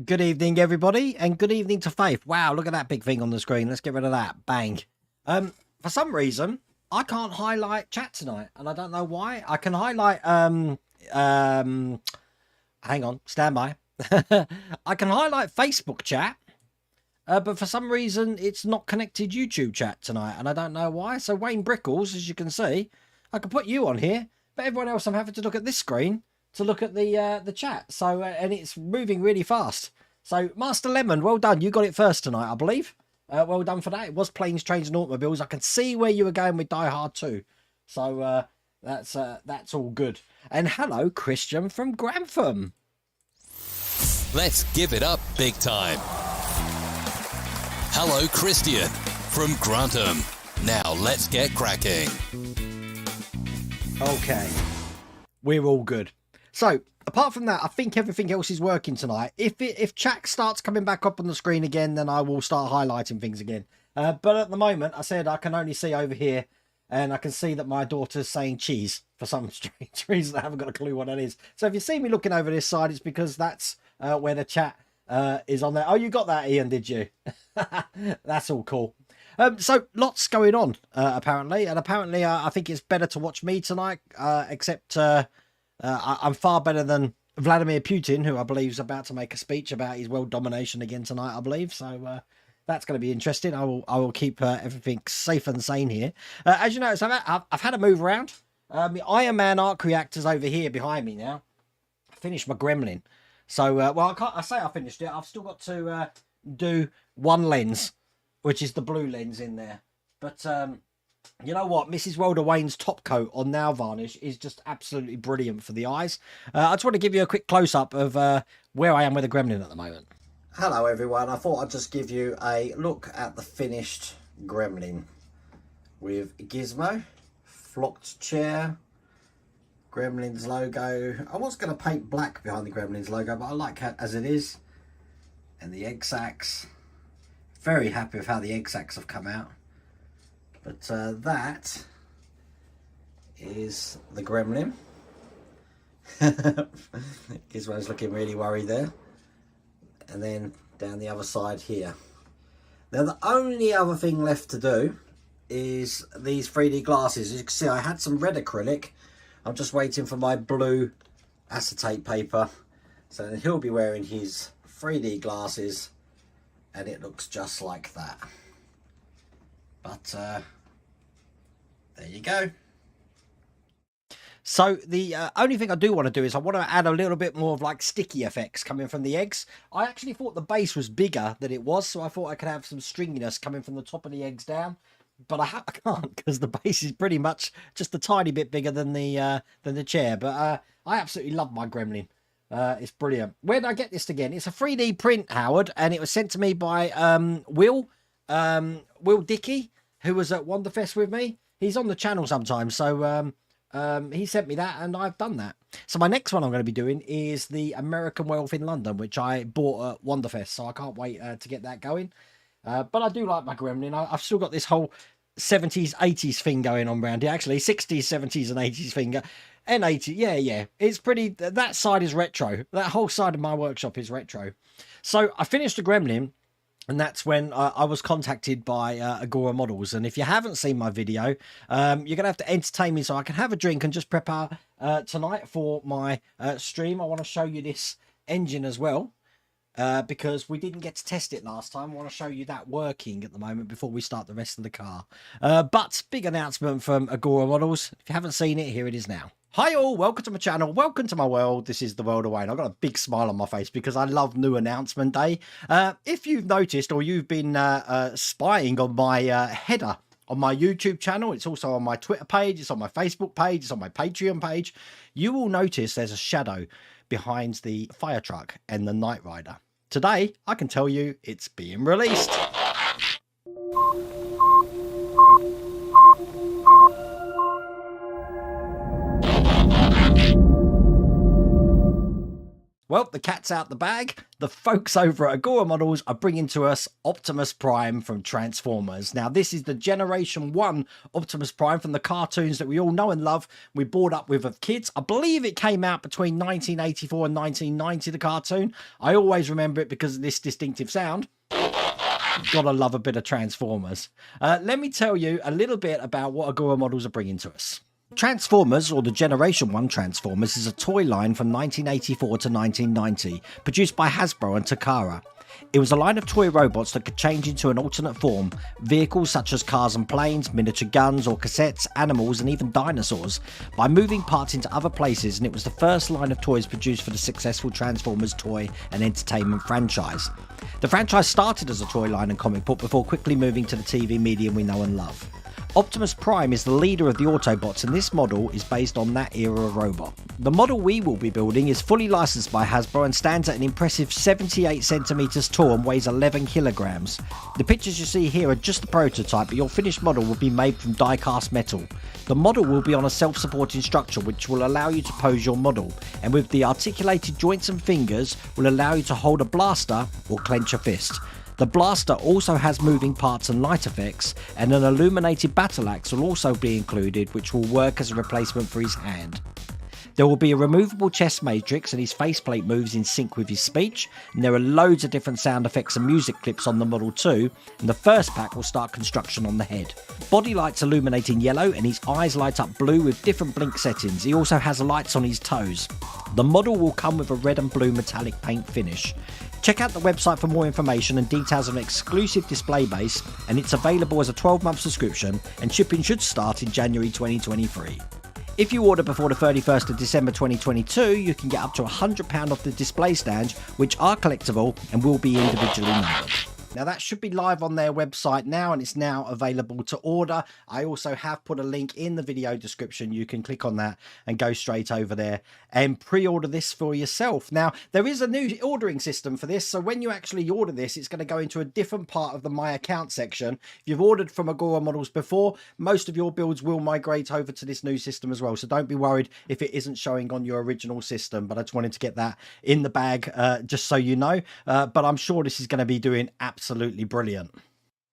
Good evening, everybody, and good evening to Faith. Wow, look at that big thing on the screen. Let's get rid of that. Bang. For some reason, I can't highlight chat tonight, and I don't know why. I can highlight, hang on, stand by. I can highlight Facebook chat, but for some reason, it's not connected YouTube chat tonight, and I don't know why. So, Wayne Brickles, as you can see, I can put you on here, but everyone else, I'm having to look at this screen to look at the chat. So, and it's moving really fast. So, Master Lemon, well done. You got it first tonight, I believe. Well done for that. It was Planes, Trains and Automobiles. I can see where you were going with Die Hard 2. So, that's all good. And hello, Christian from Grantham. Let's give it up big time. Hello, Christian from Grantham. Now, let's get cracking. Okay. We're all good. So, apart from that, I think everything else is working tonight. If chat starts coming back up on the screen again, then I will start highlighting things again. But at the moment, I said I can only see over here, and I can see that my daughter's saying cheese for some strange reason. I haven't got a clue what that is. So if you see me looking over this side, it's because that's where the chat is on there. Oh, you got that, Ian, did you? That's all cool. So lots going on, apparently. And apparently, I think it's better to watch me tonight, except... I'm far better than Vladimir Putin, who I believe is about to make a speech about his world domination again tonight, I believe. So that's going to be interesting. I will keep everything safe and sane here. As you notice, I've had to move around. The Iron Man arc reactor's over here behind me now. I finished my Gremlin. So, well, I say I finished it. I've still got to do one lens, which is the blue lens in there. But... you know what? Mrs. Welder Wayne's top coat on nail varnish is just absolutely brilliant for the eyes. I just want to give you a quick close-up of where I am with the Gremlin at the moment. Hello, everyone. I thought I'd just give you a look at the finished Gremlin. With Gizmo, flocked chair, Gremlin's logo. I was going to paint black behind the Gremlin's logo, but I like it as it is. And the egg sacs. Very happy with how the egg sacs have come out. But that is the Gremlin. Gizmo's looking really worried there. And then down the other side here. Now the only other thing left to do is these 3D glasses. As you can see, I had some red acrylic. I'm just waiting for my blue acetate paper. So then he'll be wearing his 3D glasses. And it looks just like that. But there you go. So the only thing I do want to do is I want to add a little bit more of like sticky effects coming from the eggs. I actually thought the base was bigger than it was, so I thought I could have some stringiness coming from the top of the eggs down. But I can't, because the base is pretty much just a tiny bit bigger than the chair. But I absolutely love my Gremlin. It's brilliant. Where did I get this again? It's a 3D print, Howard, and it was sent to me by Will Dickey, who was at Wonderfest with me. He's on the channel sometimes, so he sent me that, and I've done that. So my next one I'm going to be doing is the American Werewolf in London, which I bought at Wonderfest, so I can't wait to get that going. But I do like my Gremlin. I've still got this whole 70s, 80s thing going on around here. Actually, 60s, 70s, and 80s thing. And 80s, yeah. It's pretty... That side is retro. That whole side of my workshop is retro. So I finished the Gremlin. And that's when I was contacted by Agora Models. And if you haven't seen my video, you're going to have to entertain me so I can have a drink and just prepare tonight for my stream. I want to show you this engine as well, because we didn't get to test it last time. I want to show you that working at the moment before we start the rest of the car. But big announcement from Agora Models. If you haven't seen it, here it is now. Hi all, welcome to my channel, welcome to my world. This is the World of Wayne. I've got a big smile on my face because I love new announcement day. If you've noticed or you've been spying on my header on my YouTube channel, it's also on my Twitter page, it's on my Facebook page, it's on my Patreon page, you will notice there's a shadow behind the fire truck and the Knight Rider. Today, I can tell you it's being released. Well, the cat's out the bag. The folks over at Agora Models are bringing to us Optimus Prime from Transformers. Now, this is the Generation 1 Optimus Prime from the cartoons that we all know and love. We brought up with as kids. I believe it came out between 1984 and 1990, the cartoon. I always remember it because of this distinctive sound. Gotta love a bit of Transformers. Let me tell you a little bit about what Agora Models are bringing to us. Transformers, or the Generation 1 Transformers, is a toy line from 1984 to 1990, produced by Hasbro and Takara. It was a line of toy robots that could change into an alternate form, vehicles such as cars and planes, miniature guns or cassettes, animals and even dinosaurs, by moving parts into other places, and it was the first line of toys produced for the successful Transformers toy and entertainment franchise. The franchise started as a toy line and comic book before quickly moving to the TV medium we know and love. Optimus Prime is the leader of the Autobots, and this model is based on that era of robot. The model we will be building is fully licensed by Hasbro and stands at an impressive 78 centimeters tall and weighs 11 kilograms. The pictures you see here are just the prototype, but your finished model will be made from die-cast metal. The model will be on a self-supporting structure which will allow you to pose your model, and with the articulated joints and fingers will allow you to hold a blaster or clench a fist. The blaster also has moving parts and light effects, and an illuminated battle axe will also be included, which will work as a replacement for his hand. There will be a removable chest matrix, and his faceplate moves in sync with his speech, and there are loads of different sound effects and music clips on the model too, and the first pack will start construction on the head. Body lights illuminate in yellow, and his eyes light up blue with different blink settings. He also has lights on his toes. The model will come with a red and blue metallic paint finish. Check out the website for more information and details of an exclusive display base, and it's available as a 12-month subscription, and shipping should start in January 2023. If you order before the 31st of December 2022, you can get up to £100 off the display stands, which are collectible and will be individually numbered. Now that should be live on their website now, and it's now available to order. I also have put a link in the video description. You can click on that and go straight over there and pre-order this for yourself. Now there is a new ordering system for this, so when you actually order this, it's going to go into a different part of the My Account section. If you've ordered from Agora Models before, most of your builds will migrate over to this new system as well, so don't be worried if it isn't showing on your original system, but I just wanted to get that in the bag just so you know. But I'm sure this is going to be doing absolutely brilliant.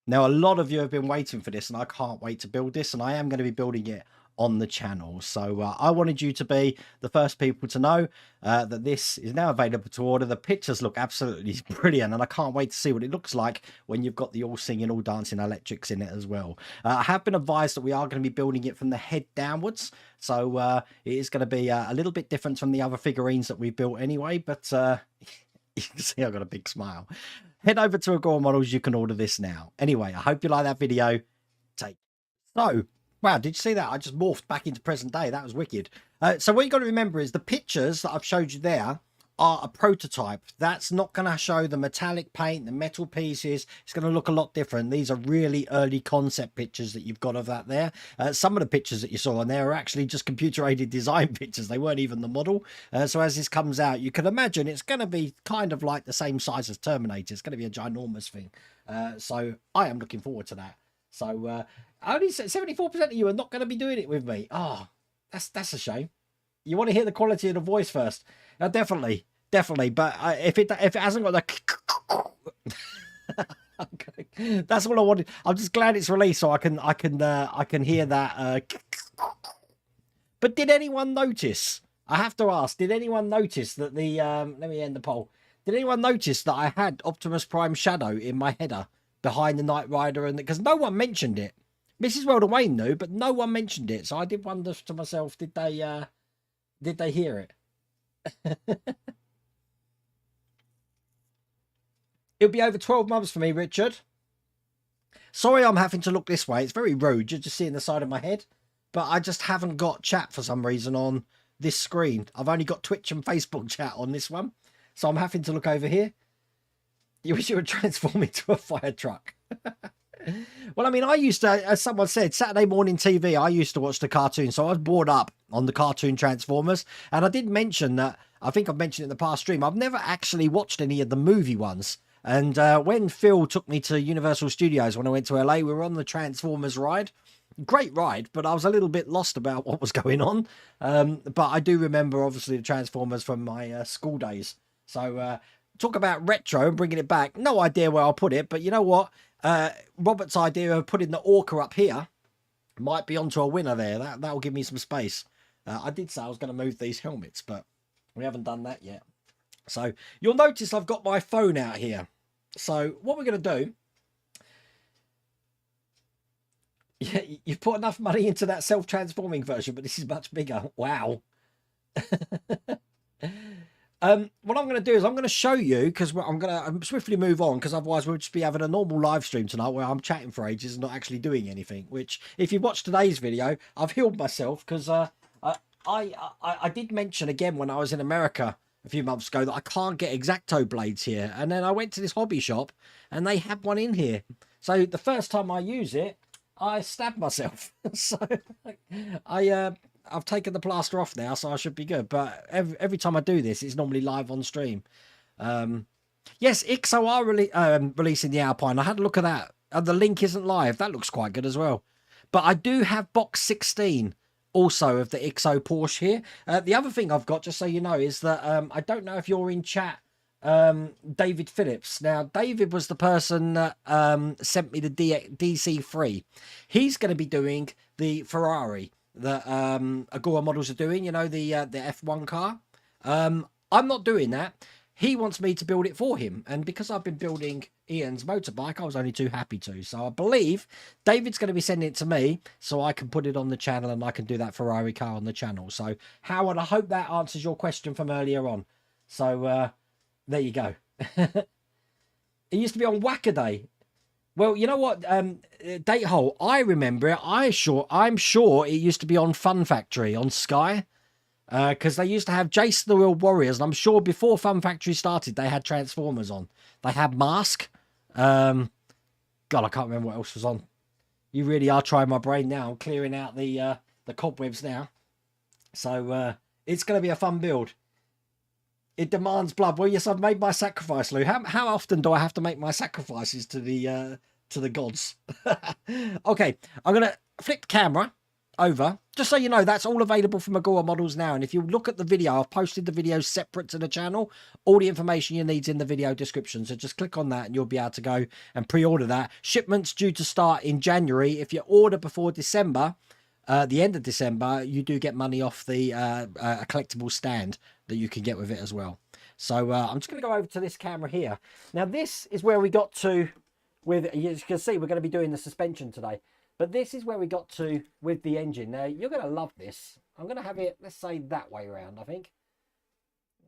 Now a lot of you have been waiting for this, and I can't wait to build this, and I am going to be building it on the channel. So I wanted you to be the first people to know that this is now available to order. The pictures look absolutely brilliant, and I can't wait to see what it looks like when you've got the all singing, all dancing electrics in it as well. I have been advised that we are going to be building it from the head downwards, so it is going to be a little bit different from the other figurines that we've built anyway, but you can see I've got a big smile. Head over to Agora Models. You can order this now. Anyway, I hope you like that video. So, wow, did you see that? I just morphed back into present day. That was wicked. So what you got to remember is the pictures that I've showed you there are a prototype. That's not going to show the metallic paint, the metal pieces. It's going to look a lot different. These are really early concept pictures that you've got of that there. Some of the pictures that you saw on there are actually just computer-aided design pictures. They weren't even the model. So as this comes out, you can imagine it's going to be kind of like the same size as Terminator. It's going to be a ginormous thing. So I am looking forward to that. So only 74% of you are not going to be doing it with me. Oh, that's a shame. You want to hear the quality of the voice first. Definitely. But if it hasn't got the okay. That's all I wanted. I'm just glad it's released so I can hear that. But did anyone notice? I have to ask. Did anyone notice that the let me end the poll. Did anyone notice that I had Optimus Prime Shadow in my header behind the Knight Rider, and because no one mentioned it. Mrs. Weldon Wayne knew, but no one mentioned it. So I did wonder to myself, did they hear it? It'll be over 12 months for me, Richard. Sorry I'm having to look this way. It's very rude. You're just seeing the side of my head. But I just haven't got chat for some reason on this screen. I've only got Twitch and Facebook chat on this one. So I'm having to look over here. You wish you would transform into a fire truck. Well, I mean, I used to, as someone said, Saturday morning TV, I used to watch the cartoon. So I was brought up on the cartoon Transformers. And I did mention that, I think I've mentioned it in the past stream, I've never actually watched any of the movie ones. And when Phil took me to Universal Studios when I went to LA, we were on the Transformers ride. Great ride, but I was a little bit lost about what was going on. But I do remember, obviously, the Transformers from my school days. So talk about retro and bringing it back. No idea where I'll put it, but you know what? Robert's idea of putting the Orca up here might be onto a winner there. That'll give me some space. I did say I was going to move these helmets, but we haven't done that yet. So you'll notice I've got my phone out here. So what we're going to do... Yeah, you've put enough money into that self-transforming version, but this is much bigger. Wow. What I'm going to do is I'm going to show you, because I'm going to swiftly move on, because otherwise we'll just be having a normal live stream tonight where I'm chatting for ages and not actually doing anything, which if you watch today's video, I've healed myself because I did mention again when I was in America a few months ago that I can't get X-Acto blades here. And then I went to this hobby shop and they had one in here. So the first time I use it, I stabbed myself. So I've taken the plaster off now, so I should be good. But every time I do this, it's normally live on stream. Yes, IXO are releasing the Alpine. I had a look at that. The link isn't live. That looks quite good as well. But I do have box 16 also of the IXO Porsche here. The other thing I've got, just so you know, is that I don't know if you're in chat, David Phillips. Now, David was the person that sent me the DC3. He's going to be doing the Ferrari that Agora Models are doing, you know, the F1 car. I'm not doing that. He wants me to build it for him. And because I've been building Ian's motorbike, I was only too happy to. So I believe David's going to be sending it to me so I can put it on the channel and I can do that Ferrari car on the channel. So, Howard, I hope that answers your question from earlier on. So, there you go. It used to be on Wackaday. Well, you know what, Date Hole, I remember it. I'm sure it used to be on Fun Factory on Sky. Because they used to have Jason the Real Warriors, and I'm sure before Fun Factory started, they had Transformers on. They had Mask. God, I can't remember what else was on. You really are trying my brain now. I'm clearing out the cobwebs now. So it's going to be a fun build. It demands blood. Well, yes, I've made my sacrifice, Lou. How often do I have to make my sacrifices to the gods? Okay, I'm going to flip the camera over. Just so you know, that's all available from Agora Models now. And if you look at the video, I've posted the video separate to the channel. All the information you need is in the video description. So just click on that and you'll be able to go and pre-order that. Shipment's due to start in January. If you order before December, the end of December, you do get money off the a collectible stand that you can get with it as well. So I'm just going to go over to this camera here. Now, this is where we got to with, as you can see, we're going to be doing the suspension today. But this is where we got to with the engine. Now, you're going to love this. I'm going to have it, let's say, that way around, I think.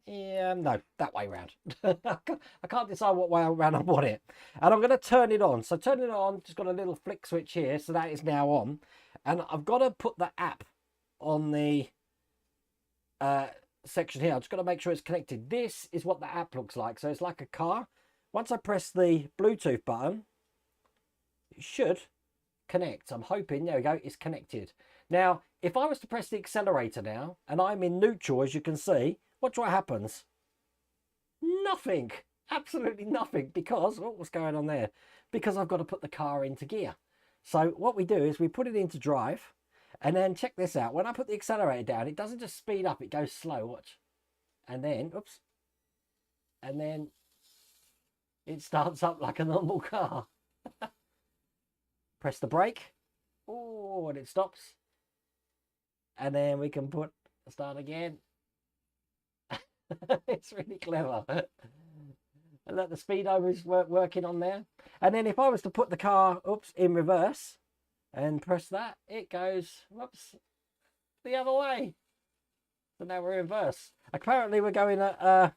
Yeah, no, that way around. I can't decide what way around I want it. And I'm going to turn it on. So turn it on, just got a little flick switch here. So that is now on. And I've got to put the app on the section here. I've just got to make sure it's connected. This is what the app looks like. So it's like a car. Once I press the Bluetooth button, it should connect. I'm hoping, there we go, it's connected. Now, if I was to press the accelerator now, and I'm in neutral, as you can see, watch what happens. Nothing. Absolutely nothing. Because, oh, what's going on there? Because I've got to put the car into gear. So what we do is we put it into drive, and then check this out. When I put the accelerator down, it doesn't just speed up, it goes slow, watch. And then, oops. And then it starts up like a normal car. Press the brake. Oh, and it stops. And then we can put start again. It's really clever. And let the speedometer working on there. And then if I was to put the car, oops, in reverse and press that, it goes, whoops, the other way. So now we're in reverse. Apparently we're going at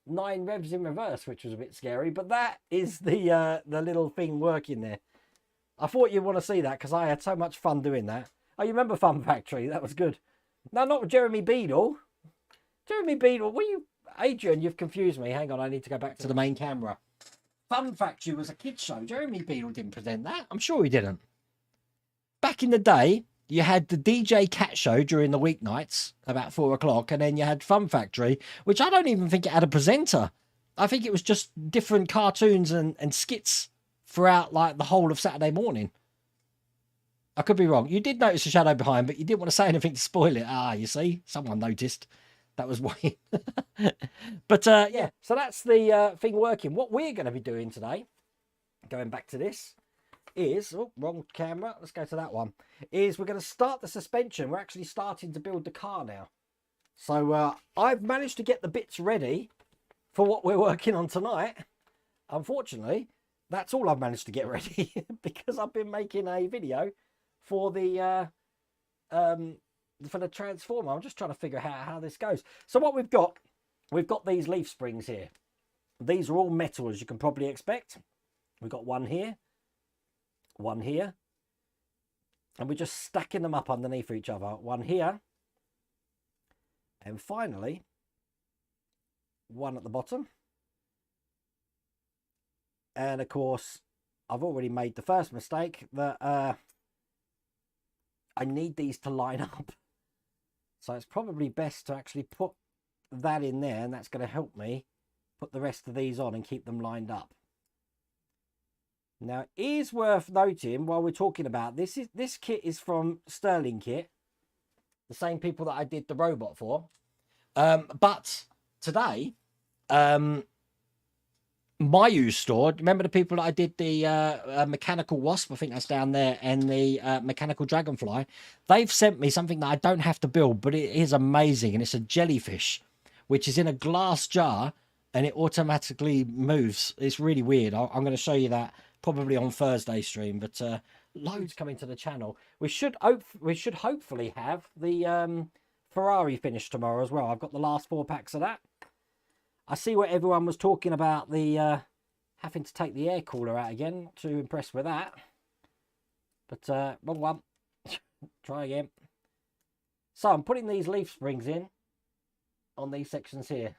9 revs in reverse, which was a bit scary. But that is the little thing working there. I thought you'd want to see that because I had so much fun doing that. Oh, you remember Fun Factory? That was good. No, not with Jeremy Beadle. Jeremy Beadle, were you... Adrian, you've confused me. Hang on, I need to go back to the main camera. Fun Factory was a kids show. Jeremy Beadle didn't present that. I'm sure he didn't. Back in the day, you had the DJ Cat Show during the weeknights, about 4 o'clock, and then you had Fun Factory, which I don't even think it had a presenter. I think it was just different cartoons and skits throughout like the whole of Saturday morning. I could be wrong. You did notice a shadow behind, but you didn't want to say anything to spoil it. Ah, you see, someone noticed. That was why. But yeah, so that's the thing working. What we're going to be doing today, going back to this, is, oh, wrong camera, let's go to that one, is we're going to start the suspension. We're actually starting to build the car now. So I've managed to get the bits ready for what we're working on tonight. Unfortunately, that's all I've managed to get ready because I've been making a video for the transformer. I'm just trying to figure out how this goes. So what we've got these leaf springs here. These are all metal, as you can probably expect. We've got one here, and we're just stacking them up underneath each other. One here, and finally one at the bottom. And of course, I've already made the first mistake that I need these to line up. So it's probably best to actually put that in there, and that's going to help me put the rest of these on and keep them lined up. Now, it is worth noting while we're talking about this, this kit is from Stirling Kit, the same people that I did the robot for. But today, my used store, remember the people that I did the mechanical wasp, I think that's down there, and the mechanical dragonfly, they've sent me something that I don't have to build, but it is amazing, and it's a jellyfish which is in a glass jar and it automatically moves. It's really weird. I'm going to show you that probably on Thursday stream, but loads coming to the channel. We should hopefully have the Ferrari finish tomorrow as well. I've got the last 4 packs of that. I see what everyone was talking about, the having to take the air cooler out again. Too impressed with that. But wrong one. Try again. So I'm putting these leaf springs in on these sections here.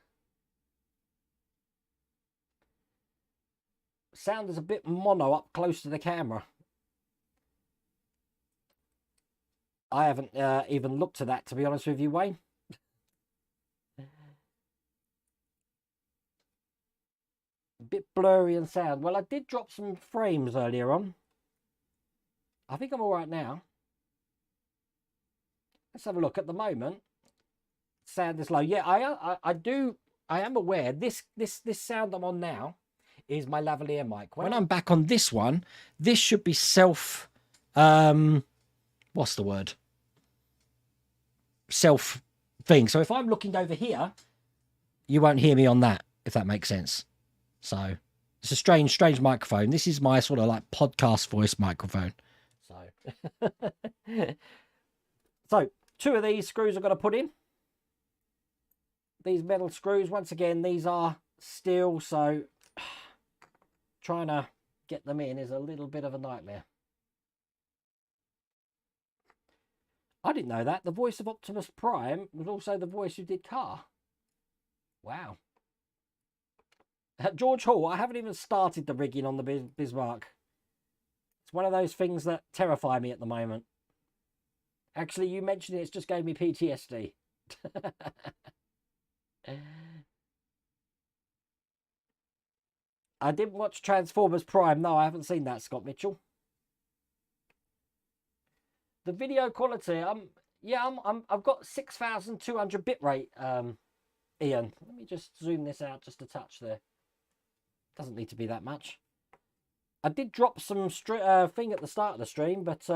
Sound is a bit mono up close to the camera. I haven't even looked at that, to be honest with you, Wayne. A bit blurry in sound. Well, I did drop some frames earlier on. I think I'm all right now. Let's have a look. At the moment, sound is low. Yeah, I am aware this sound I'm on now is my lavalier mic. When I'm back on this one, this should be self what's the word? Self thing. So if I'm looking over here, you won't hear me on that, if that makes sense. So it's a strange microphone. This is my sort of like podcast voice microphone. So so 2 of these screws I've got to put in. These metal screws, once again, these are steel, so trying to get them in is a little bit of a nightmare. I didn't know that. The voice of Optimus Prime was also the voice who did Car. Wow. George Hall, I haven't even started the rigging on the Bismarck. It's one of those things that terrify me at the moment. Actually, you mentioned it's just gave me PTSD. I didn't watch Transformers Prime. No, I haven't seen that, Scott Mitchell. The video quality, I've got 6,200 bitrate, Ian. Let me just zoom this out just a touch there. Doesn't need to be that much. I did drop some thing at the start of the stream, but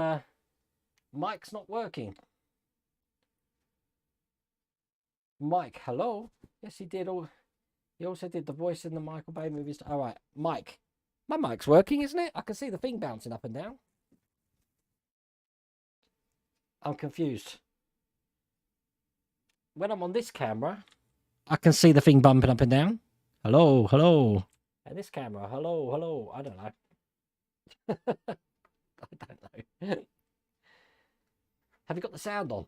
mic's not working. Mike, hello. Yes, he did. He also did the voice in the Michael Bay movies. All right, Mike. My mic's working, isn't it? I can see the thing bouncing up and down. I'm confused. When I'm on this camera, I can see the thing bumping up and down. Hello, hello. And this camera, hello, hello. I don't know. I don't know. Have you got the sound on?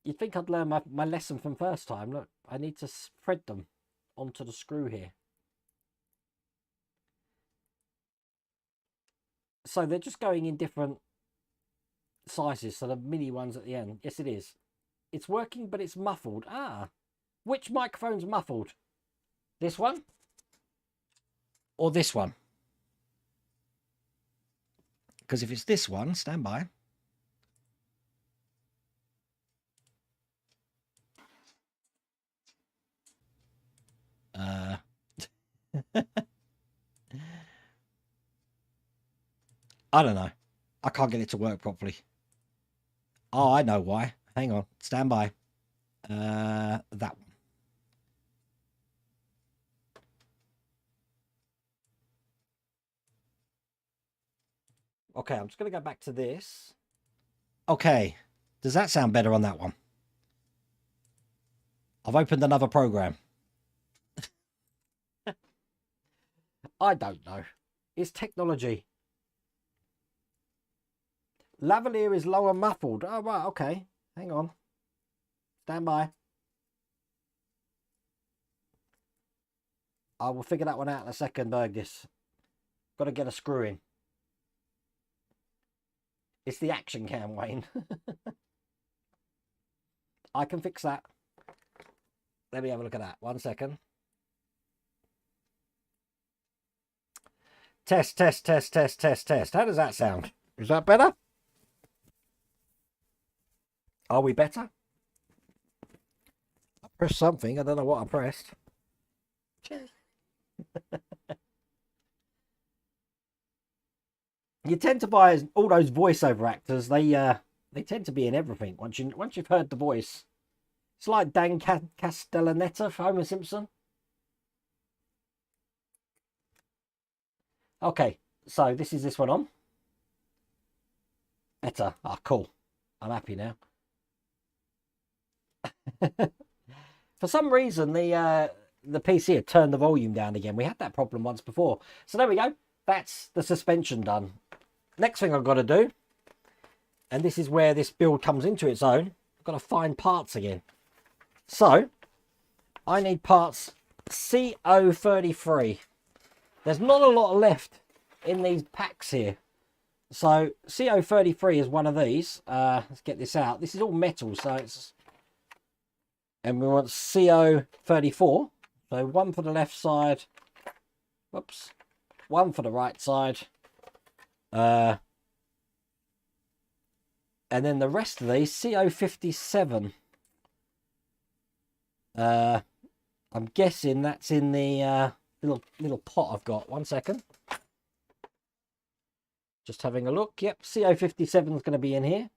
You'd think I'd learn my lesson from first time. Look, I need to thread them onto the screw here. So they're just going in different sizes. So the mini ones at the end. Yes, it is. It's working, but it's muffled. Ah, which microphone's muffled? This one? Or this one? Because if it's this one, stand by. I don't know. I can't get it to work properly. Oh, I know why. Hang on. Stand by. That one. Okay, I'm just going to go back to this. Okay. Does that sound better on that one? I've opened another program. I don't know. It's technology. Lavalier is lower muffled. Oh, right. Okay. Hang on. Stand by. I will figure that one out in a second, Burgess. Got to get a screw in. It's the action cam, Wayne. I can fix that. Let me have a look at that. 1 second. Test, test, test, test, test, test. How does that sound? Is that better? Are we better? I pressed something. I don't know what I pressed. You tend to buy all those voiceover actors. They tend to be in everything. Once you've heard the voice, it's like Dan Castellaneta for Homer Simpson. Okay, so this is this one on. Better. Ah, cool. I'm happy now. For some reason, the PC had turned the volume down again. We had that problem once before. So there we go. That's the suspension done. Next thing I've got to do, and this is where this build comes into its own, I've got to find parts again. So, I need parts CO33. There's not a lot left in these packs here. So, CO33 is one of these. Let's get this out. This is all metal, so it's... And we want CO34. So, one for the left side. Whoops. One for the right side. And then the rest of these, CO57. I'm guessing that's in the little pot I've got. 1 second. Just having a look. Yep, CO57 is going to be in here.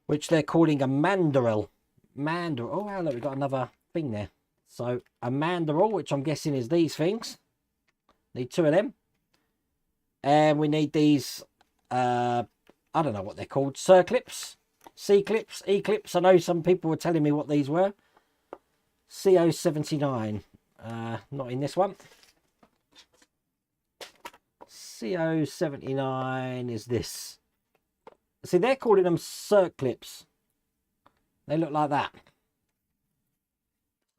Which they're calling a mandrel. Oh, wow, look, we've got another thing there. So, a mandrel, which I'm guessing is these things. Need 2 of them. And we need these, I don't know what they're called, circlips, C-clips, E-clips. I know some people were telling me what these were. CO79, not in this one. CO79 is this. See, they're calling them circlips. They look like that.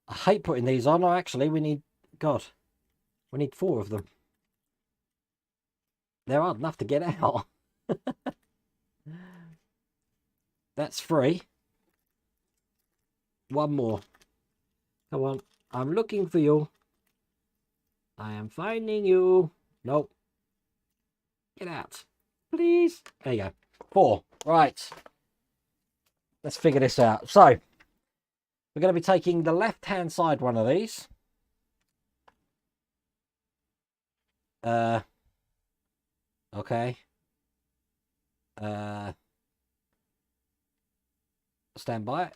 I hate putting these on. Oh, actually, we need, God, we need 4 of them. They're hard enough to get out. That's 3. 1 more. Come on. I'm looking for you. I am finding you. Nope. Get out. Please. There you go. 4. Right. Let's figure this out. So, we're going to be taking the left-hand side one of these. Okay. Stand by.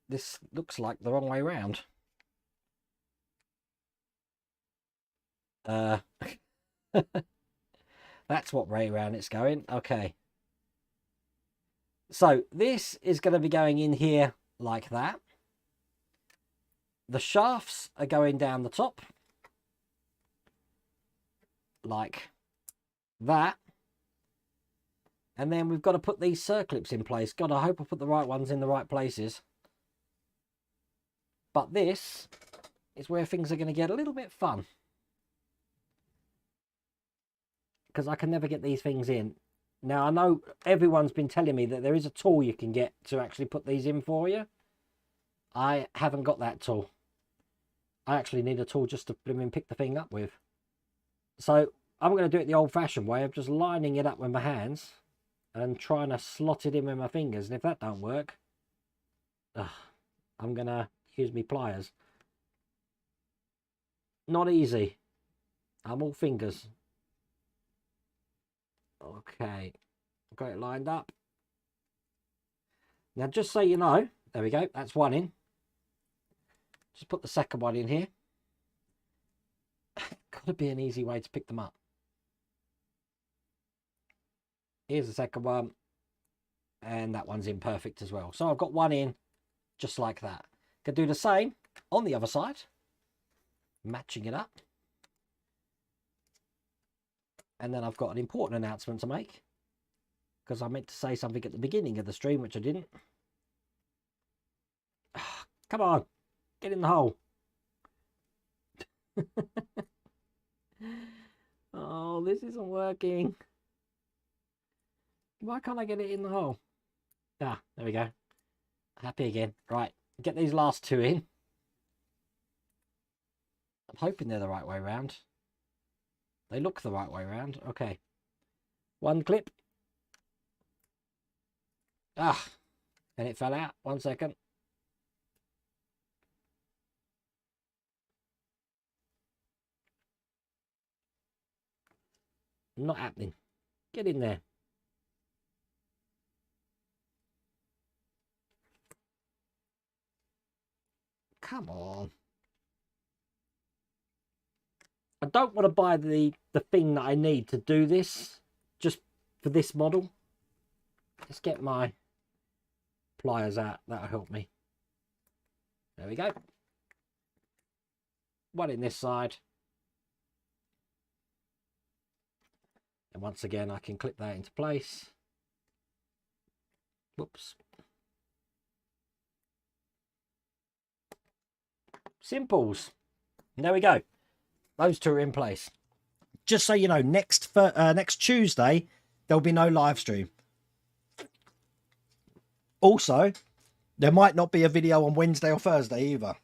This looks like the wrong way round. That's what way round it's going. Okay. So this is going to be going in here like that. The shafts are going down the top. Like that. And then we've got to put these circlips in place. God, I hope I put the right ones in the right places. But this is where things are going to get a little bit fun. Because I can never get these things in. Now, I know everyone's been telling me that there is a tool you can get to actually put these in for you. I haven't got that tool. I actually need a tool just to pick the thing up with. So, I'm going to do it the old-fashioned way of just lining it up with my hands and trying to slot it in with my fingers. And if that don't work, I'm going to use my pliers. Not easy. I'm all fingers. Okay. Got it lined up. Now, just so you know, there we go. That's one in. Just put the second one in here. Got to be an easy way to pick them up. Here's the second one. And that one's in perfect as well. So I've got one in just like that. Can do the same on the other side. Matching it up. And then I've got an important announcement to make. Because I meant to say something at the beginning of the stream, which I didn't. Come on. Get in the hole. Oh, this isn't working. Why can't I get it in the hole? Ah, there we go. Happy again. Right, get these last two in. I'm hoping they're the right way around. They look the right way around. Okay. One clip. Ah, and it fell out. 1 second. Not happening. Get in there. Come on. I don't want to buy the thing that I need to do this just for this model. Let's get my pliers out. That'll help me. There we go. One in this side. And once again, I can clip that into place. Whoops. Simples. And there we go. Those two are in place. Just so you know, next Tuesday, there'll be no live stream. Also, there might not be a video on Wednesday or Thursday either.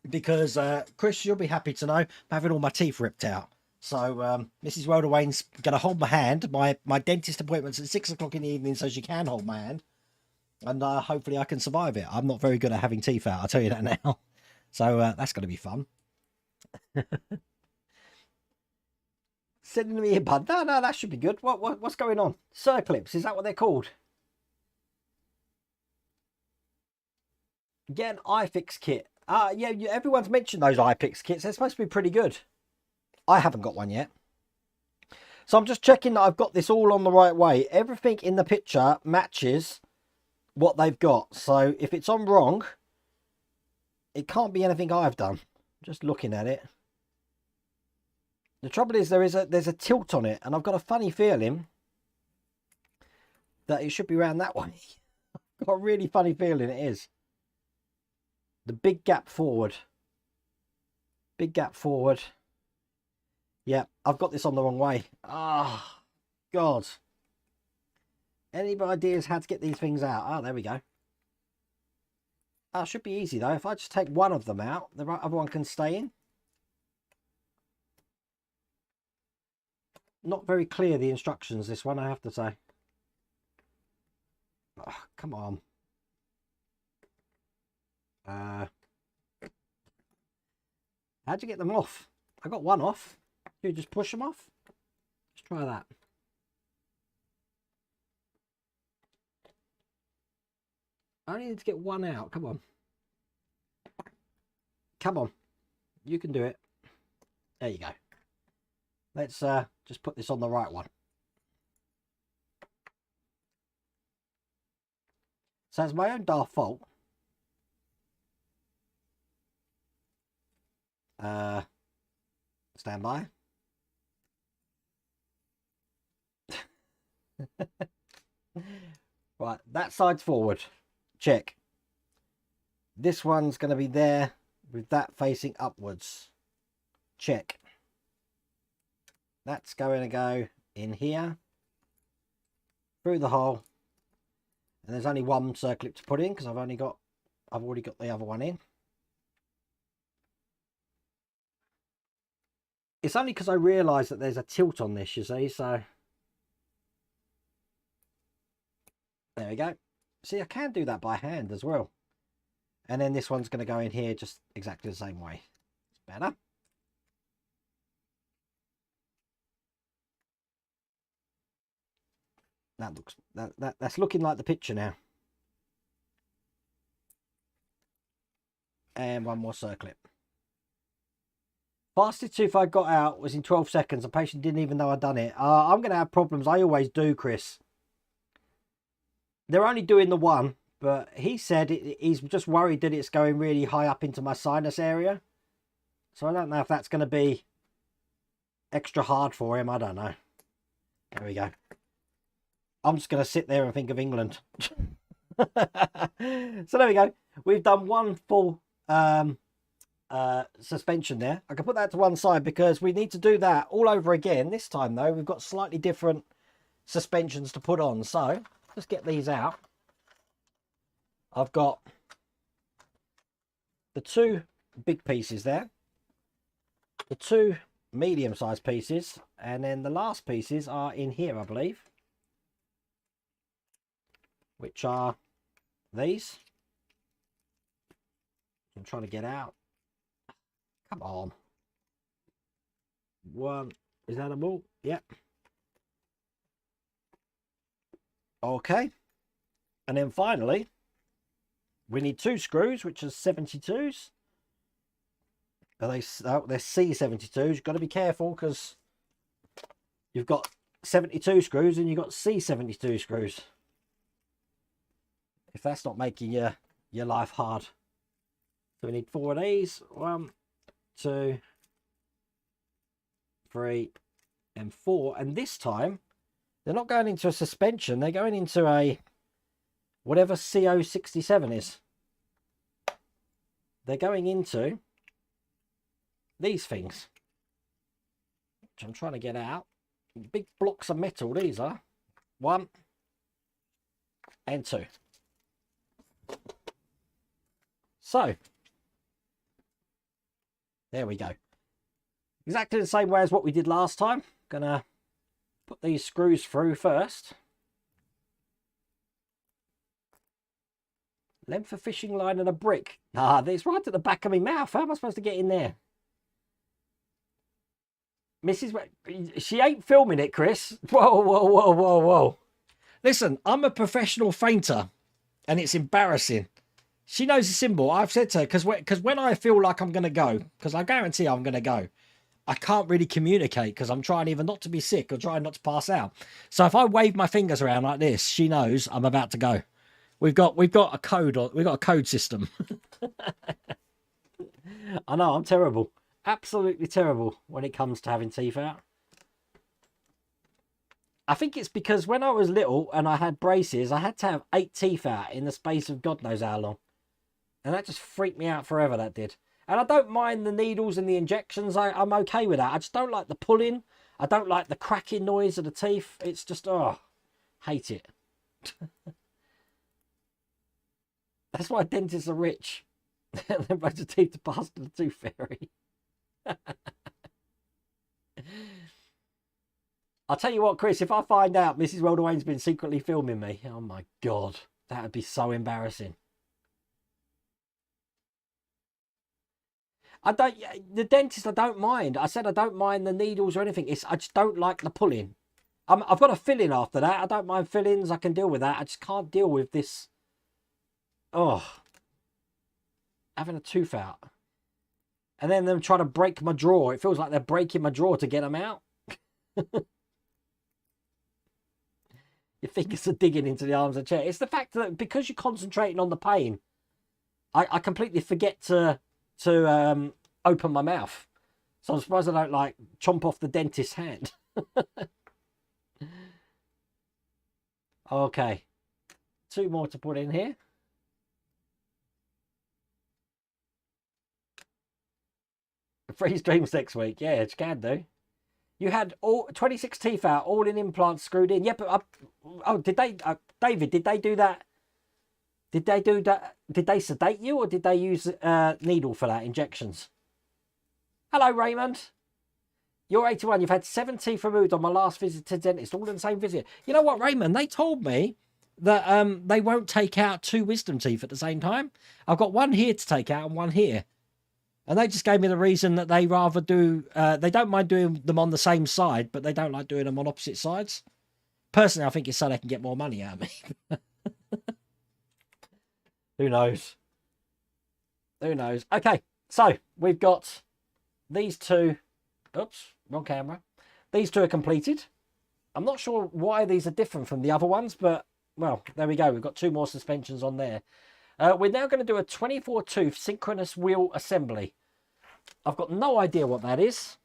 Because, Chris, you'll be happy to know, I'm having all my teeth ripped out. So, Mrs. Welderwain's going to hold my hand. My dentist appointment's at 6 o'clock in the evening, so she can hold my hand. And hopefully I can survive it. I'm not very good at having teeth out, I'll tell you that now. So, that's going to be fun. Sending me a earbud. No, that should be good. What's going on? Circlips, is that what they're called? Get an iFix kit. Yeah, everyone's mentioned those iFix kits. They're supposed to be pretty good. I haven't got one yet. So I'm just checking that I've got this all on the right way. Everything in the picture matches what they've got. So if it's on wrong, it can't be anything I've done. Just looking at it. The trouble is there's a tilt on it, and I've got a funny feeling that it should be around that way. I've got a really funny feeling it is. The big gap forward. Big gap forward. Yeah, I've got this on the wrong way. Ah, God. Any ideas how to get these things out? Ah, there we go. Should be easy though. If I just take one of them out, the other one can stay in. Not very clear, the instructions, this one, I have to say. Oh, come on. How'd you get them off? I got one off. You just push them off. Let's try that. I only need to get one out. Come on. Come on. You can do it. There you go. Let's just put this on the right one. So it's my own daft fault. Stand by. Right, that side's forward. Check. This one's going to be there with that facing upwards. Check. That's going to go in here, through the hole, and there's only one circlip to put in because I've already got the other one in. It's only because I realised that there's a tilt on this, you see, so... There we go. See, I can do that by hand as well. And then this one's going to go in here just exactly the same way. It's better. That looks that's looking like the picture now. And one more circlip. Fastest tooth I got out was in 12 seconds. The patient didn't even know I'd done it. I'm going to have problems. I always do, Chris. They're only doing the one, but he said he's just worried that it's going really high up into my sinus area. So I don't know if that's going to be extra hard for him. I don't know. There we go. I'm just going to sit there and think of England. So there we go. We've done one full suspension there. I can put that to one side because we need to do that all over again. This time, though, we've got slightly different suspensions to put on. So let's get these out. I've got the two big pieces there, the two medium-sized pieces, and then the last pieces are in here, I believe, which are these. I'm trying to get out. Come on. One. Is that a ball? Yep. Okay. And then finally, we need two screws, which are 72s. Are they? Oh, they're C72s. You've got to be careful because you've got 72 screws and you've got C72 screws. If that's not making your life hard. So we need 4 of these. 1, 2, 3, and 4. And this time, they're not going into a suspension. They're going into a whatever CO67 is. They're going into these things, which I'm trying to get out. Big blocks of metal, these are. 1 and 2. So, there we go. Exactly the same way as what we did last time. Gonna put these screws through first. Length of fishing line and a brick. Ah, it's right at the back of my mouth. How am I supposed to get in there? Mrs. She ain't filming it, Chris. Whoa, whoa, whoa, whoa, whoa. Listen, I'm a professional fainter, and it's embarrassing. She knows the symbol. I've said to her, because when I feel like I'm going to go, because I guarantee I'm going to go, I can't really communicate because I'm trying either not to be sick or trying not to pass out. So if I wave my fingers around like this, she knows I'm about to go. We've got a code. We've got a code system. I know, I'm terrible. Absolutely terrible when it comes to having teeth out. I think it's because when I was little and I had braces, I had to have 8 teeth out in the space of God knows how long. And that just freaked me out forever, that did. And I don't mind the needles and the injections. I'm okay with that. I just don't like the pulling. I don't like the cracking noise of the teeth. It's just, oh, hate it. That's why dentists are rich. They're about to teeth to pass to the tooth fairy. I'll tell you what, Chris, if I find out Mrs. Welderwain's been secretly filming me, oh my God, that would be so embarrassing. The dentist, I don't mind. I said I don't mind the needles or anything. I just don't like the pulling. I've got a filling after that. I don't mind fillings. I can deal with that. I just can't deal with this. Oh, having a tooth out. And then them trying to break my jaw. It feels like they're breaking my jaw to get them out. Your fingers are digging into the arms of the chair. It's the fact that because you're concentrating on the pain, I completely forget to open my mouth. So I'm surprised I don't like chomp off the dentist's hand. Okay. 2 more to put in here. Freeze dreams next week. Yeah, it can do. You had all 26 teeth out, all in implants screwed in. Yeah, but oh, did they, David? Did they do that? Did they do that? Did they sedate you, or did they use needle for that injections? Hello, Raymond. You're 81. You've had 7 teeth removed on my last visit to the dentist, all in the same visit. You know what, Raymond? They told me that they won't take out 2 wisdom teeth at the same time. I've got one here to take out and one here. And they just gave me the reason that they rather do... they don't mind doing them on the same side, but they don't like doing them on opposite sides. Personally, I think it's so they can get more money out of me. Who knows? Who knows? Okay, so we've got these 2... Oops, wrong camera. These 2 are completed. I'm not sure why these are different from the other ones, but, well, there we go. We've got 2 more suspensions on there. We're now going to do a 24-tooth synchronous wheel assembly. I've got no idea what that is,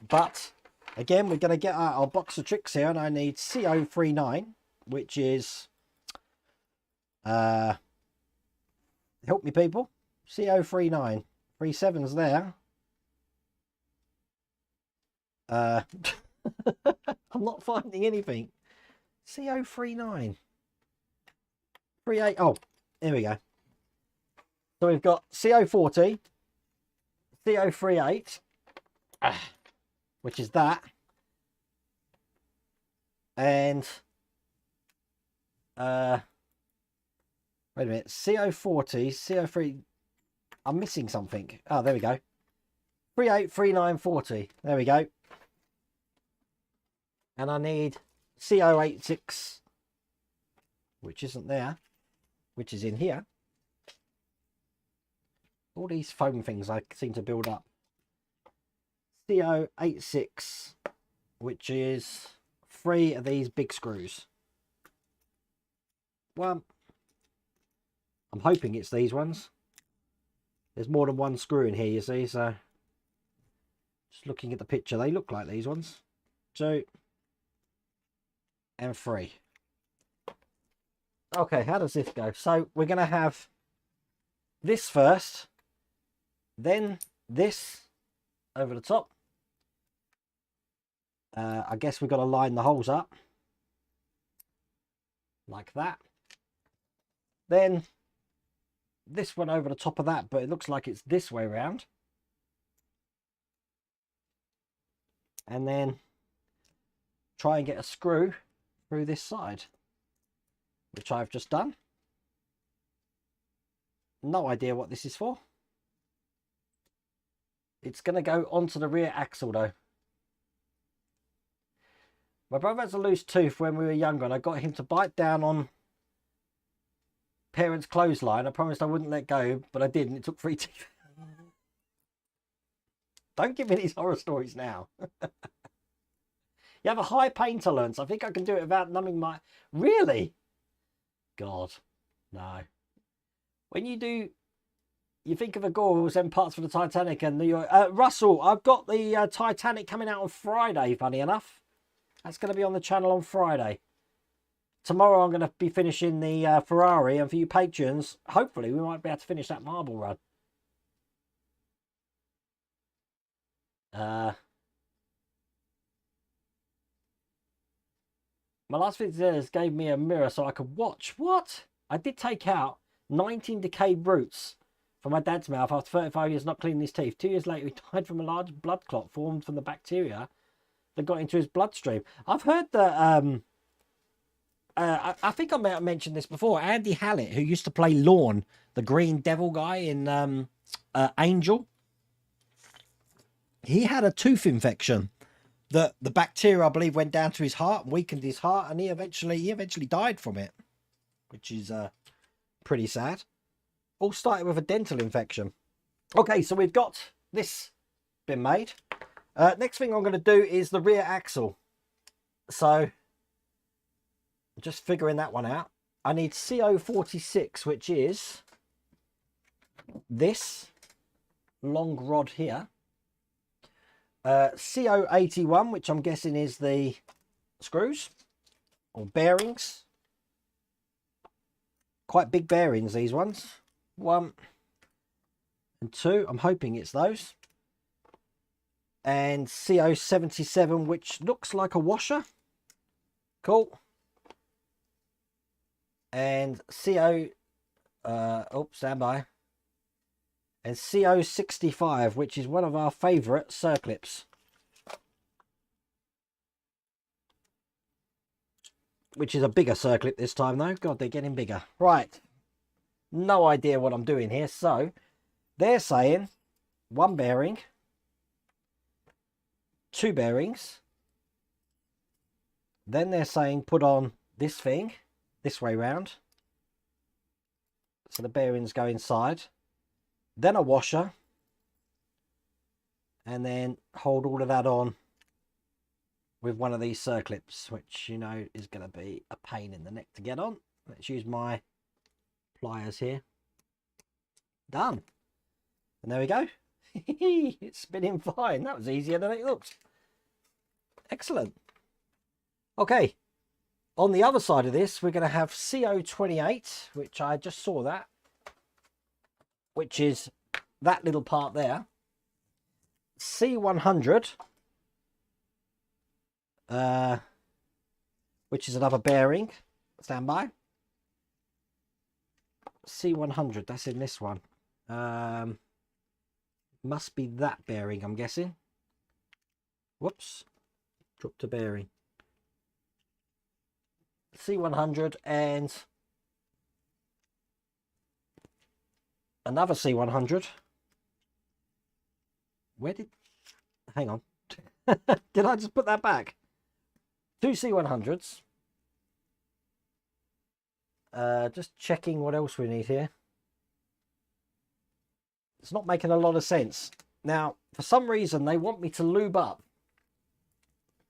but, again, we're going to get out our box of tricks here, and I need CO39, which is, help me, people, CO39, 37's there. I'm not finding anything. CO39. 38. Oh, here we go. So we've got CO40, CO38, which is that. And wait a minute. CO40, CO3. I'm missing something. Oh, there we go. 38, 39, 40. There we go. And I need CO86, which isn't there, which is in here. All these foam things I seem to build up. CO86, which is 3 of these big screws. Well, I'm hoping it's these ones. There's more than 1 screw in here, you see, so just looking at the picture, they look like these ones. 2 and 3. Okay, how does this go? So we're going to have this first, then this over the top. I guess we've got to line the holes up like that. Then this one over the top of that, but it looks like it's this way around. And then try and get a screw through this side, which I've just done. No idea what this is for. It's going to go onto the rear axle though. My brother has a loose tooth when we were younger, and I got him to bite down on parents' clothesline. I promised I wouldn't let go, but I did, and it took 3 teeth. Don't give me these horror stories now. You have a high pain tolerance. I think I can do it without numbing my... Really? God, no. When you do... You think of the Gorals and parts for the Titanic and the... Russell, I've got the Titanic coming out on Friday, funny enough. That's going to be on the channel on Friday. Tomorrow I'm going to be finishing the Ferrari, and for you patrons, hopefully we might be able to finish that marble run. My last visitors gave me a mirror so I could watch. What? I did take out 19 decayed roots from my dad's mouth after 35 years not cleaning his teeth. 2 years later, he died from a large blood clot formed from the bacteria that got into his bloodstream. I've heard that... I think I may have mentioned this before. Andy Hallett, who used to play Lorne, the Green Devil guy in Angel, he had a tooth infection. The bacteria, I believe, went down to his heart and weakened his heart, and he eventually died from it, which is pretty sad. All started with a dental infection. Okay, so we've got this been made. Next thing I'm going to do is the rear axle. So just figuring that one out. I need CO46, which is this long rod here. CO81, which I'm guessing is the screws or bearings. Quite big bearings, these ones. 1 and 2. I'm hoping it's those. And CO77, which looks like a washer. Cool. And stand by. And CO65, which is one of our favourite circlips. which is a bigger circlip this time though. God, they're getting bigger. Right. No idea what I'm doing here. So they're saying one bearing, two bearings. Then they're saying put on this thing this way round. So the bearings go inside. Then a washer. And then hold all of that on with one of these circlips, which you know is going to be a pain in the neck to get on. Let's use my pliers here. Done. And there we go. It's spinning fine. That was easier than it looks. Excellent. Okay. On the other side of this, we're going to have CO28, which I just saw that, which is that little part there. C100, which is another bearing. Stand by. C100, that's in this one. Must be that bearing, I'm guessing. Whoops. Dropped a bearing. C100 and another C100. Where did... Hang on. Did I just put that back? Two C100s. Just checking what else we need here. It's not making a lot of sense. Now, for some reason, they want me to lube up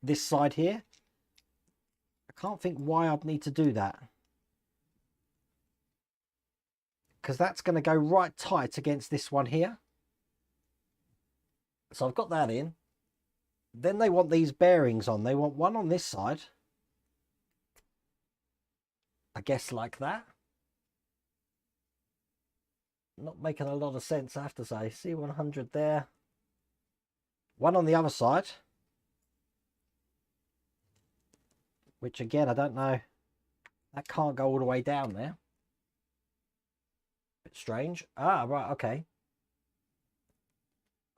this side here. I can't think why I'd need to do that. Because that's going to go right tight against this one here. So I've got that in. Then they want these bearings on. They want one on this side. I guess like that. Not making a lot of sense, I have to say. C100 there. One on the other side. Which again, I don't know. That can't go all the way down there. Bit strange. Ah, right, okay.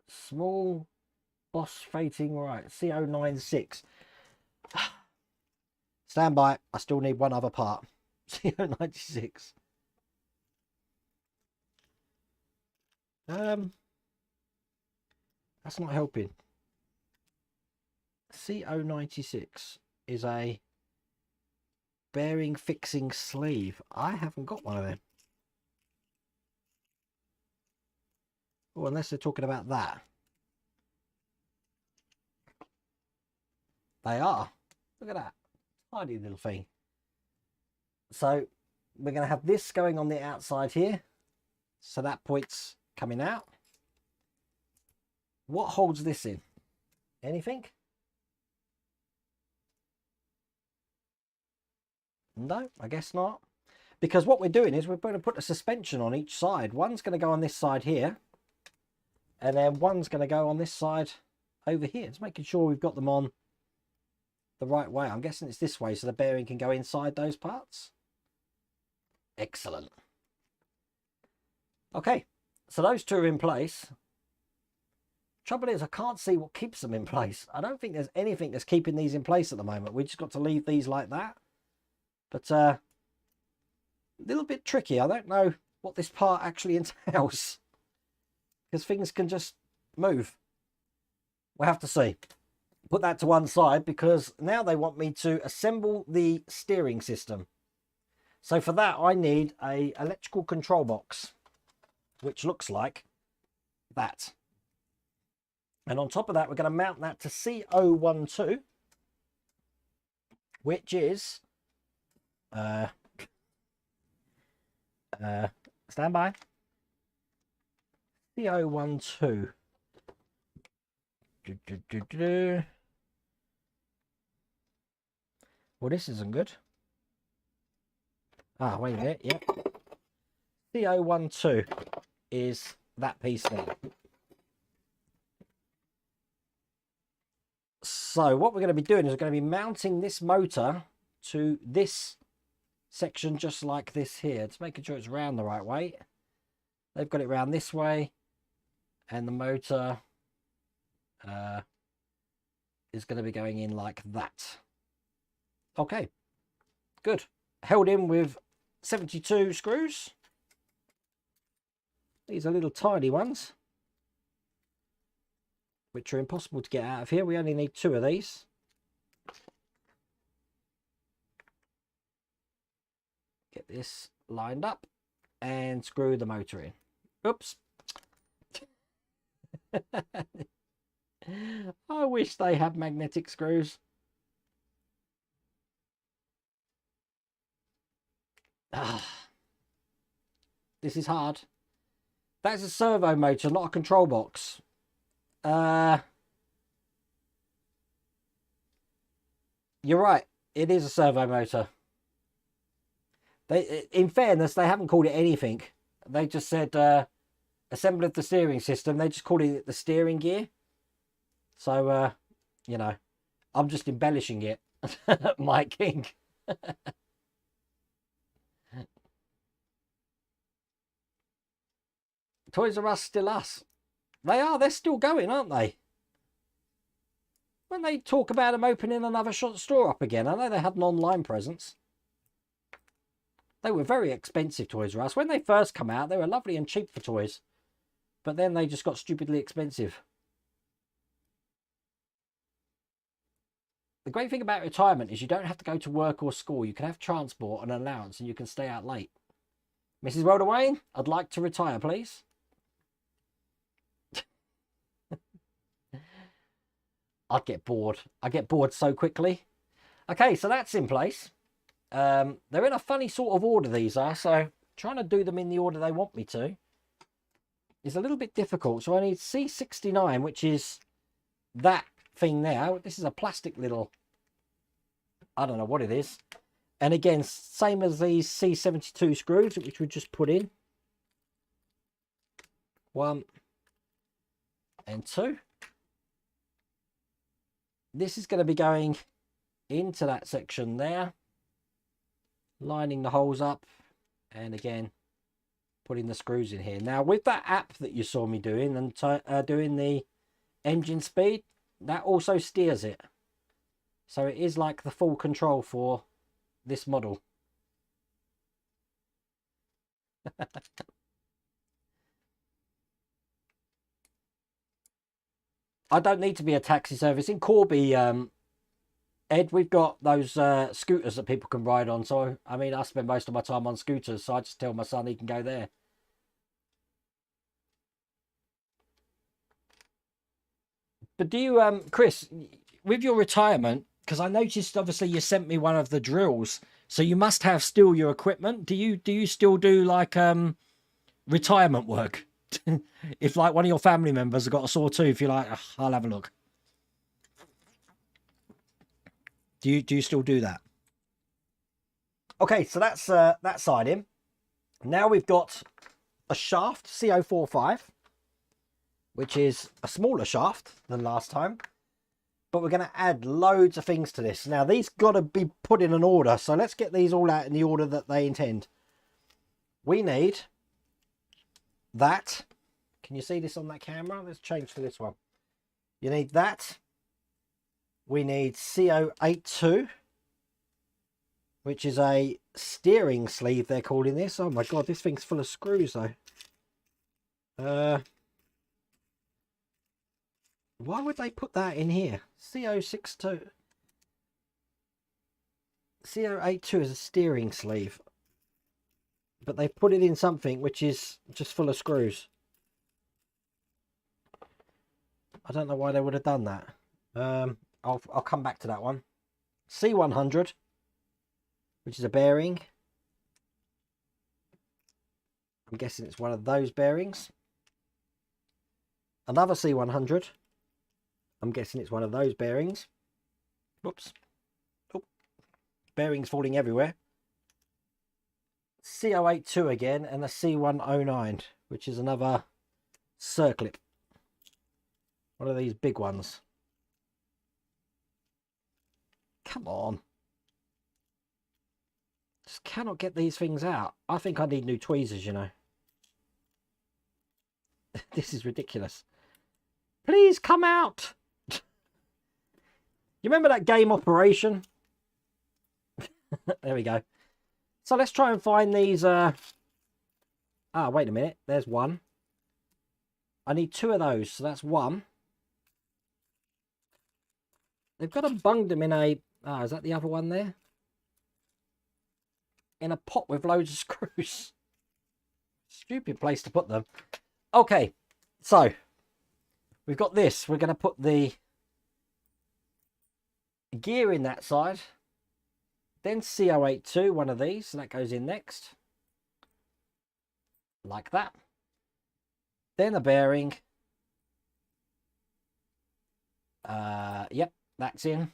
Small phosphating, right, CO96. Stand by, I still need one other part. CO96. That's not helping. CO96 is a bearing fixing sleeve. I haven't got one of them. Oh, unless they're talking about that. They are. Look at that. Tiny little thing. So we're going to have this going on the outside here. So that point's coming out. What holds this in? Anything? No, I guess not. Because what we're doing is we're going to put a suspension on each side. One's going to go on this side here. And then one's going to go on this side over here. Just making sure we've got them on the right way. I'm guessing it's this way so the bearing can go inside those parts. Excellent. Okay, so those two are in place. Trouble is, I can't see what keeps them in place. I don't think there's anything that's keeping these in place at the moment. We just got to leave these like that. But a little bit tricky. I don't know what this part actually entails. Because things can just move. We'll have to see. Put that to one side because now they want me to assemble the steering system. So for that, I need an electrical control box, which looks like that. And on top of that, we're going to mount that to CO12, which is stand by. CO12. Well, this isn't good. Ah, wait a minute. Yep. CO12 is that piece there. So what we're going to be doing is we're going to be mounting this motor to this section just like this here. Just making sure it's round the right way. They've got it round this way. And the motor is going to be going in like that. Okay. Good. Held in with 72 screws. These are little tiny ones, which are impossible to get out of here. We only need 2 of these. Get this lined up and screw the motor in. Oops. I wish they had magnetic screws. This is hard. That's a servo motor, not a control box. You're right. It is a servo motor. In fairness, they haven't called it anything. They just said assembly of the steering system. They just called it the steering gear. So, you know, I'm just embellishing it, Mike King. Toys R Us still us. They are. They're still going, aren't they? When they talk about them opening another store up again, I know they had an online presence. They were very expensive, Toys R Us. When they first come out, they were lovely and cheap for toys. But then they just got stupidly expensive. The great thing about retirement is you don't have to go to work or school. You can have transport and allowance and you can stay out late. Mrs. Rhoda Wayne, I'd like to retire, please. I'd get bored. I get bored so quickly. Okay, so that's in place. They're in a funny sort of order, these are. So trying to do them in the order they want me to is a little bit difficult. So I need C69, which is that thing there. This is a plastic little, I don't know what it is. And again, same as these C72 screws, which we just put in. 1 and 2. This is going to be going into that section there, lining the holes up, and again putting the screws in here. Now with that app that you saw me doing and doing the engine speed, that also steers it, so it is like the full control for this model. I don't need to be a taxi service. In Corby, Ed, we've got those scooters that people can ride on. So, I mean, I spend most of my time on scooters. So I just tell my son he can go there. But do you, Chris, with your retirement, because I noticed obviously you sent me one of the drills. So you must have still your equipment. Do you still do like retirement work? If like one of your family members have got a sore tooth, you're like, I'll have a look. Do you still do that? Okay, so that's that side in. Now we've got a shaft CO45, which is a smaller shaft than last time, but we're going to add loads of things to this. Now these got to be put in an order, so let's get these all out in the order that they intend. We need that. Can you see this on that camera? Let's change to this one. You need that. We need CO82, which is a steering sleeve, they're calling this. Oh my god, this thing's full of screws though. Why would they put that in here? CO62. CO82 is a steering sleeve, but they've put it in something which is just full of screws. I don't know why they would have done that. I'll come back to that one. C100, which is a bearing. I'm guessing it's one of those bearings. Another C100. I'm guessing it's one of those bearings. Whoops. Oh, bearings falling everywhere. CO82 again, and a C109, which is another circlip. One of these big ones. Come on. Just cannot get these things out. I think I need new tweezers, you know. This is ridiculous. Please come out. You remember that game Operation? There we go. So let's try and find these. Wait a minute. There's one. I need 2 of those, so that's 1. They've got to bung them in a... is that the other one there? In a pot with loads of screws. Stupid place to put them. Okay, so we've got this. We're going to put the gear in that side. Then CO82, one of these. So that goes in next. Like that. Then a bearing. Yep, that's in.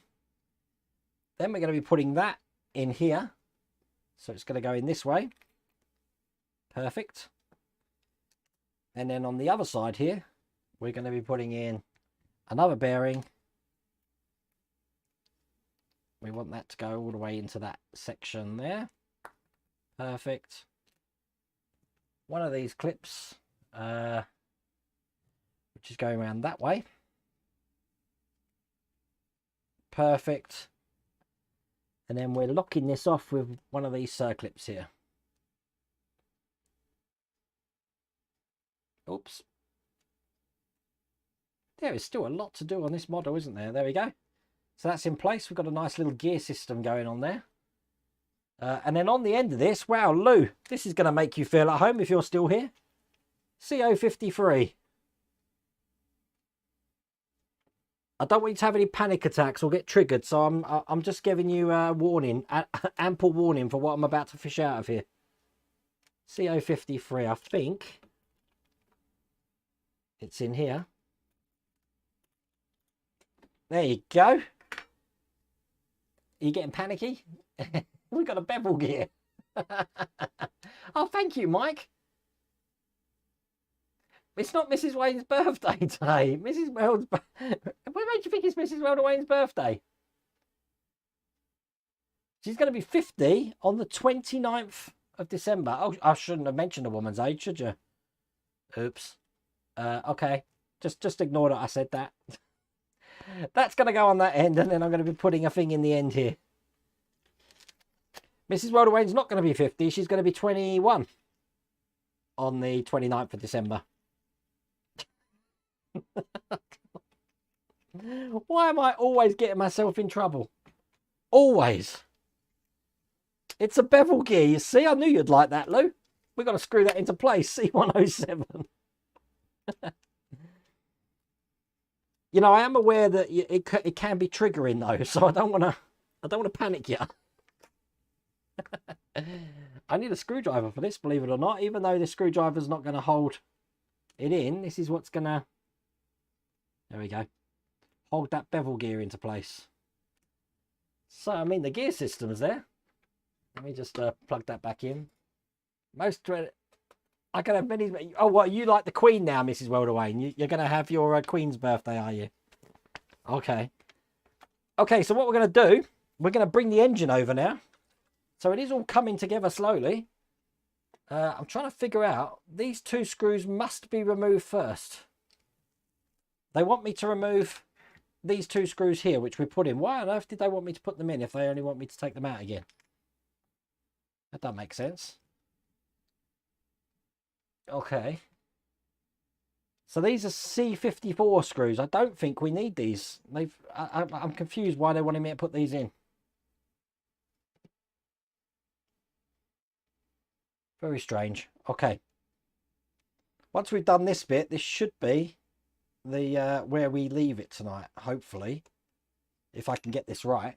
Then we're going to be putting that in here. So it's going to go in this way. Perfect. And then on the other side here, we're going to be putting in another bearing. We want that to go all the way into that section there. Perfect. One of these clips, which is going around that way. Perfect. And then we're locking this off with one of these circlips here. Oops. There is still a lot to do on this model, isn't there? There we go. So that's in place. We've got a nice little gear system going on there. And then on the end of this, wow, Lou, this is going to make you feel at home if you're still here. CO53. I don't want you to have any panic attacks or get triggered, so I'm just giving you a warning, ample warning for what I'm about to fish out of here. CO53, I think it's in here. There you go. Are you getting panicky? We've got a bevel gear. Oh, thank you, Mike. It's not Mrs. Wayne's birthday today. Mrs. Wells. What made you think it's Mrs. Welder Wayne's birthday? She's going to be 50 on the 29th of December. Oh, I shouldn't have mentioned a woman's age, should you? Oops. Okay. Just ignore that I said that. That's going to go on that end, and then I'm going to be putting a thing in the end here. Mrs. Welder Wayne's not going to be 50. She's going to be 21 on the 29th of December. Why am I always getting myself in trouble? Always. It's a bevel gear, you see. I knew you'd like that, Lou. We've got to screw that into place. C107. You know, I am aware that it can be triggering though, so I don't want to panic you. I need a screwdriver for this, believe it or not. Even though this screwdriver's not going to hold it in, this is what's going to... There we go. Hold that bevel gear into place. So, I mean, the gear system's there. Let me just plug that back in. I can have many... Oh, what, you like the Queen now, Mrs. Welder Wayne? You're going to have your Queen's birthday, are you? Okay. Okay, so what we're going to do, we're going to bring the engine over now. So it is all coming together slowly. I'm trying to figure out, these 2 screws must be removed first. They want me to remove these 2 screws here, which we put in. Why on earth did they want me to put them in if they only want me to take them out again? That doesn't make sense. Okay. So these are C54 screws. I don't think we need these. I'm confused why they wanted me to put these in. Very strange. Okay. Once we've done this bit, this should be the where we leave it tonight, hopefully, if I can get this right.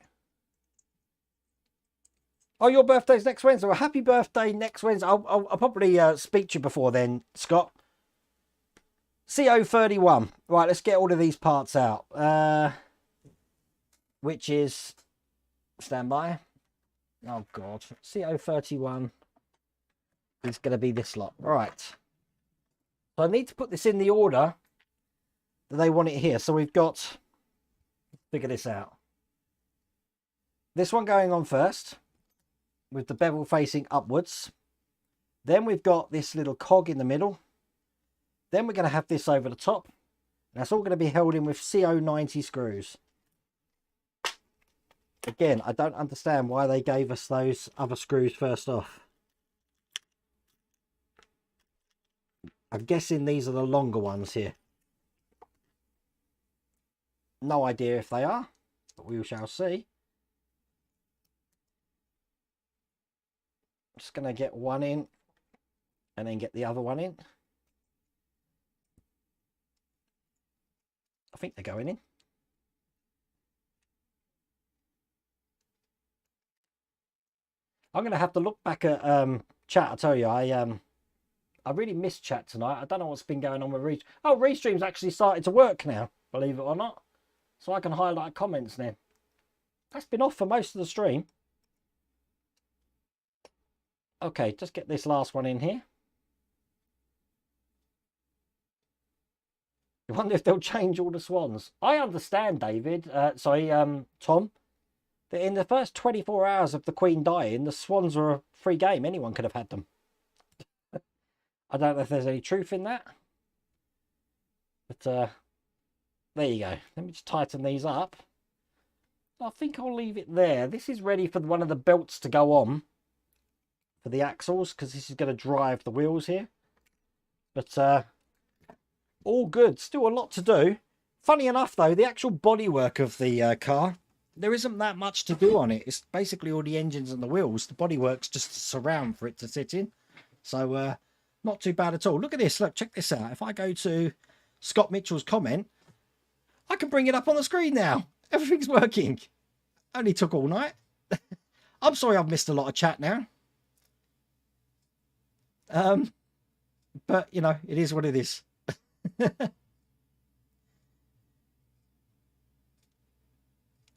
Oh, your birthday's next Wednesday. Well, happy birthday next Wednesday. I'll probably speak to you before then, Scott. CO31. Right, let's get all of these parts out. Which is... Stand by. Oh, God. CO31 is going to be this lot. Right. So I need to put this in the order that they want it here. So we've got... Figure this out. This one going on first, with the bevel facing upwards. Then we've got this little cog in the middle. Then we're going to have this over the top. And that's all going to be held in with CO90 screws. Again, I don't understand why they gave us those other screws first off. I'm guessing these are the longer ones here. No idea if they are, but we shall see. I'm just going to get one in and then get the other one in. I think they're going in. I'm going to have to look back at chat. I tell you, I really missed chat tonight. I don't know what's been going on with Restream. Oh, Restream's actually started to work now, believe it or not. So I can highlight comments now. That's been off for most of the stream. Okay, just get this last one in here. I wonder if they'll change all the swans. I understand, David. Tom. That in the first 24 hours of the Queen dying, the swans were a free game. Anyone could have had them. I don't know if there's any truth in that. But there you go. Let me just tighten these up. I think I'll leave it there. This is ready for one of the belts to go on for the axles, because this is going to drive the wheels here. But all good. Still a lot to do. Funny enough, though, the actual bodywork of the car, there isn't that much to do on it. It's basically all the engines and the wheels. The bodywork's just a surround for it to sit in. So not too bad at all. Look at this. Look, check this out. If I go to Scott Mitchell's comment, I can bring it up on the screen now. Everything's working. Only took all night. I'm sorry I've missed a lot of chat now. But, you know, it is what it is.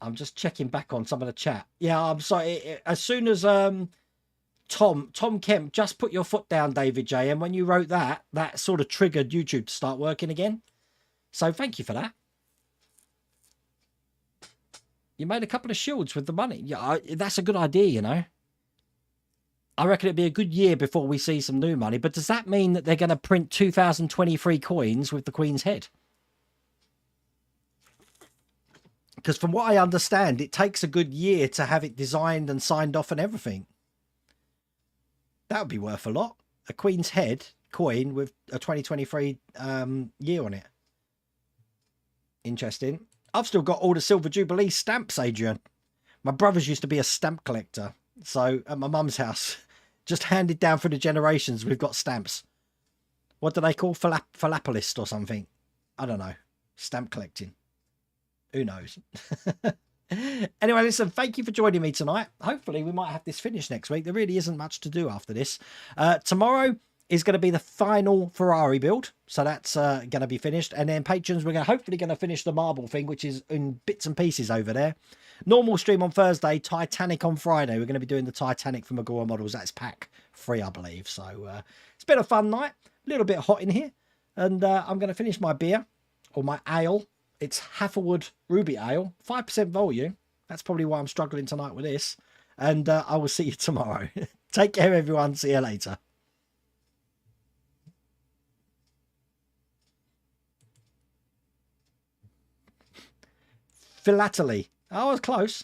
I'm just checking back on some of the chat. Yeah, I'm sorry. As soon as Tom Kemp, just put your foot down, David J. And when you wrote that, that sort of triggered YouTube to start working again. So thank you for that. You made a couple of shields with the money. Yeah, that's a good idea, you know. I reckon it'd be a good year before we see some new money. But does that mean that they're going to print 2023 coins with the Queen's head? Because from what I understand, it takes a good year to have it designed and signed off and everything. That would be worth a lot. A Queen's head coin with a 2023 year on it. Interesting. I've still got all the Silver Jubilee stamps, Adrian. My brothers used to be a stamp collector. So at my mum's house, just handed down for the generations, we've got stamps. What do they call? Philatelist or something? I don't know. Stamp collecting. Who knows? Anyway, listen, thank you for joining me tonight. Hopefully we might have this finished next week. There really isn't much to do after this. Tomorrow is going to be the final Ferrari build. So that's going to be finished. And then patrons, we're hopefully going to finish the marble thing, which is in bits and pieces over there. Normal stream on Thursday, Titanic on Friday. We're going to be doing the Titanic from Agora Models. That's pack 3, I believe. So it's been a fun night. A little bit hot in here. And I'm going to finish my beer or my ale. It's Hazelwood Ruby Ale, 5% volume. That's probably why I'm struggling tonight with this. And I will see you tomorrow. Take care, everyone. See you later. Philately. I was close.